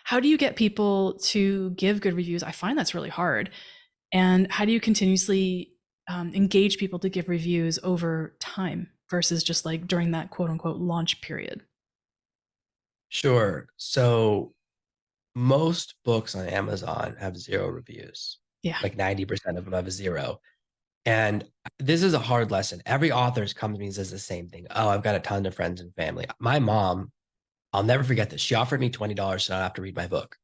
how do you get people to give good reviews? I find that's really hard. And how do you continuously engage people to give reviews over time versus just like during that quote unquote launch period? Sure. So most books on Amazon have zero reviews. Yeah. Like 90% of them have a zero. And this is a hard lesson. Every author's comes to me and says the same thing. Oh, I've got a ton of friends and family. My mom, I'll never forget this. She offered me $20 to not have to read my book.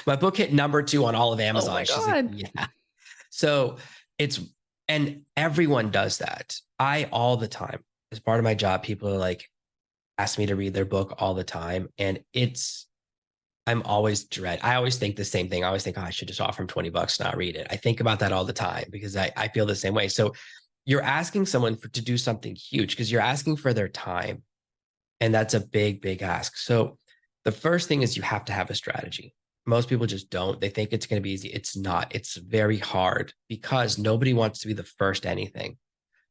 My book hit number 2 on all of Oh Amazon. my She's like, God. yeah. So it's, and everyone does that. I, all the time, as part of my job, people are like, ask me to read their book all the time. And I always think the same thing. I always think, oh, I should just offer them $20, not read it. I think about that all the time because I feel the same way. So you're asking someone to do something huge because you're asking for their time. And that's a big, big ask. So the first thing is you have to have a strategy. Most people just don't. They think it's going to be easy. It's not. It's very hard because nobody wants to be the first anything.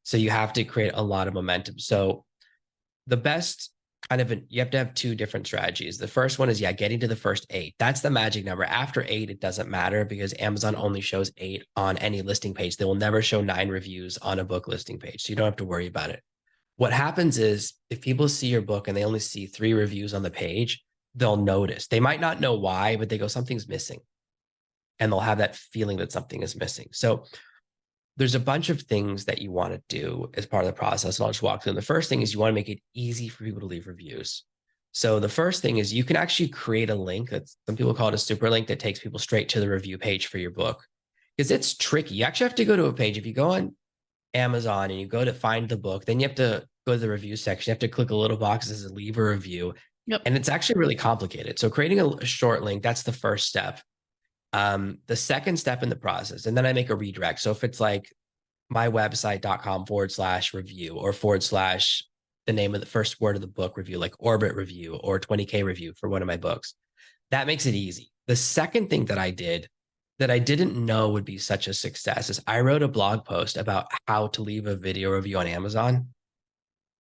So you have to create a lot of momentum. So the best you have to have two different strategies. The first one is, yeah, getting to the first 8. That's the magic number. After 8, it doesn't matter because Amazon only shows 8 on any listing page. They will never show 9 reviews on a book listing page. So you don't have to worry about it. What happens is if people see your book and they only see 3 reviews on the page, they'll notice. They might not know why, but they go, something's missing. And they'll have that feeling that something is missing. So there's a bunch of things that you want to do as part of the process. And I'll just walk through them. The first thing is you want to make it easy for people to leave reviews. So the first thing is you can actually create a link that some people call it a super link that takes people straight to the review page for your book because it's tricky. You actually have to go to a page. If you go on Amazon and you go to find the book, then you have to go to the review section. You have to click a little box that says leave a review. Yep. And it's actually really complicated. So creating a short link, that's the first step. The second step in the process, and then I make a redirect. So if it's like mywebsite.com/review or / the name of the first word of the book review, like Orbit review or 20K review for one of my books, that makes it easy. The second thing that I did that I didn't know would be such a success is I wrote a blog post about how to leave a video review on Amazon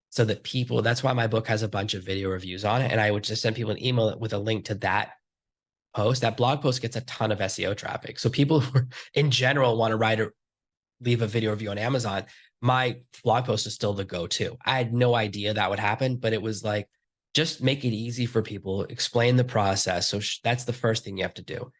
so that that's why my book has a bunch of video reviews on it. And I would just send people an email with a link to that post. That blog post gets a ton of SEO traffic. So people who in general want to leave a video review on Amazon, my blog post is still the go-to. I had no idea that would happen, but it was like, just make it easy for people, explain the process. So that's the first thing you have to do.